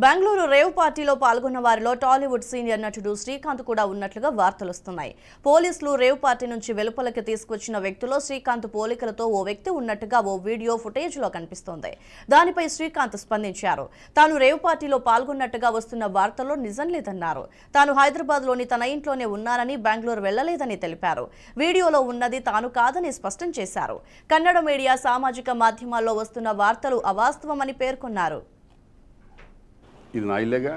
Bengaluru rave పార్టీలో పాల్గొన్న వారిలో టాలీవుడ్ సీనియర్ నటుడు శ్రీకాంత్ కూడా ఉన్నట్లుగా వార్తలొస్తున్నాయి. పోలీసులు రేవ్ పార్టీ నుంచి వెలుపలకి తీసుకొచ్చిన వ్యక్తిలో శ్రీకాంత్ పోలికలతో ఓ వ్యక్తి ఉన్నట్టుగా ఓ వీడియో ఫుటేజ్లో కనిపిస్తోంది. దానిపై శ్రీకాంత్ స్పందించారు. తాను రేవ్ పార్టీలో పాల్గొన్నట్టుగా వస్తున్న వార్తల్లో నిజం లేదన్నారు. తాను హైదరాబాద్లోని తన ఇంట్లోనే ఉన్నానని, బెంగళూరు వెళ్లలేదని తెలిపారు. వీడియోలో ఉన్నది తాను కాదని స్పష్టం చేశారు. కన్నడ మీడియా, సామాజిక మాధ్యమాల్లో వస్తున్న వార్తలు అవాస్తవమని పేర్కొన్నారు. ఇది నా ఇల్లేగా,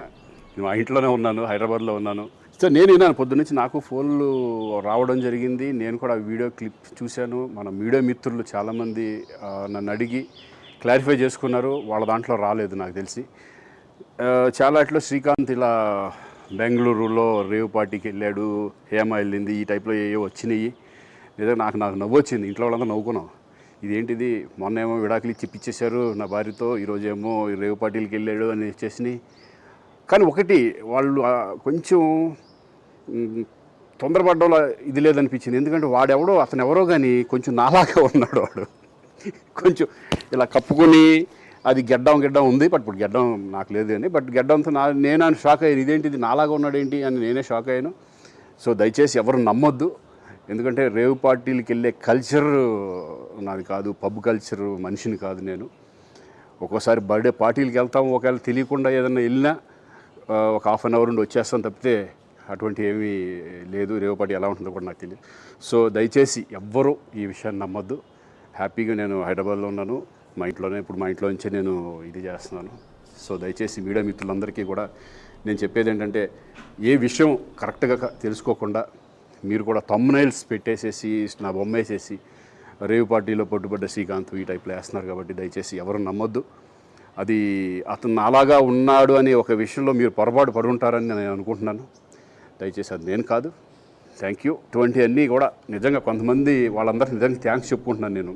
మా ఇంట్లోనే ఉన్నాను, హైదరాబాద్లో ఉన్నాను. సో నేను విన్నాను పొద్దున్నుంచి, నాకు ఫోన్లు రావడం జరిగింది. నేను కూడా వీడియో క్లిప్ చూశాను. మన మీడియా మిత్రులు చాలామంది నన్ను అడిగి క్లారిఫై చేసుకున్నారు. వాళ్ళ దాంట్లో రాలేదు నాకు తెలిసి. చాలా ఇట్లా శ్రీకాంత్ ఇలా బెంగళూరులో రేవ్ పార్టీకి వెళ్ళాడు, హేమ వెళ్ళింది, ఈ టైప్లో ఏవో వచ్చినాయి. నిజంగా నాకు నవ్వు వచ్చింది. ఇంట్లో వాళ్ళంతా నవ్వుకున్నాం. ఇదేంటిది, మొన్న ఏమో విడాకులు ఇచ్చి పిచ్చేశారు నా భార్యతో, ఈరోజేమో రేవ్ పార్టీలకి వెళ్ళాడు అని వచ్చేసినాయి. కానీ ఒకటి, వాళ్ళు కొంచెం తొందరపడ్డంలో ఇది లేదనిపించింది. ఎందుకంటే వాడెవడో, అతను ఎవరో కానీ కొంచెం నాలాగా ఉన్నాడు. వాడు కొంచెం ఇలా కప్పుకొని, అది గెడ్డం ఉంది, బట్ ఇప్పుడు గెడ్డం నాకు లేదు అని, బట్ గెడ్డంతో నేను షాక్ అయ్యాను. ఇదేంటిది నాలాగా ఉన్నాడు ఏంటి అని నేనే షాక్ అయ్యాను. సో దయచేసి ఎవరు నమ్మొద్దు. ఎందుకంటే రేవ్ పార్టీలకి వెళ్ళే కల్చర్ నాది కాదు, పబ్ కల్చర్ మనిషిని కాదు నేను. ఒక్కోసారి బర్త్డే పార్టీలకి వెళ్తాము, ఒకవేళ తెలియకుండా ఏదైనా వెళ్ళినా ఒక హాఫ్ అన్ అవర్ నుండి వచ్చేస్తాం తప్పితే అటువంటి ఏమీ లేదు. రేవ్ పార్టీ ఎలా ఉంటుందో కూడా నాకు తెలియదు. సో దయచేసి ఎవ్వరూ ఈ విషయాన్ని నమ్మొద్దు. హ్యాపీగా నేను హైదరాబాద్లో ఉన్నాను, మా ఇంట్లోనే, ఇప్పుడు మా ఇంట్లో నుంచే నేను ఇది చేస్తున్నాను. సో దయచేసి మీడియా మిత్రులందరికీ కూడా నేను చెప్పేది ఏంటంటే, ఏ విషయం కరెక్ట్గా తెలుసుకోకుండా మీరు కూడా థంబ్నైల్స్ పెట్టేసేసి, నా బొమ్మ వేసేసి రేవ్ పార్టీలో పట్టుబడ్డ శ్రీకాంత్ ఈ టైప్లో వేస్తున్నారు. కాబట్టి దయచేసి ఎవరు నమ్మొద్దు. అది అతను అలాగా ఉన్నాడు అనే ఒక విషయంలో మీరు పొరపాటు పడి ఉంటారని నేను అనుకుంటున్నాను. దయచేసి అది నేను కాదు. Thank you. ఇటువంటి అన్నీ కూడా నిజంగా కొంతమంది వాళ్ళందరికీ నిజంగా థ్యాంక్స్ చెప్పుకుంటున్నాను నేను.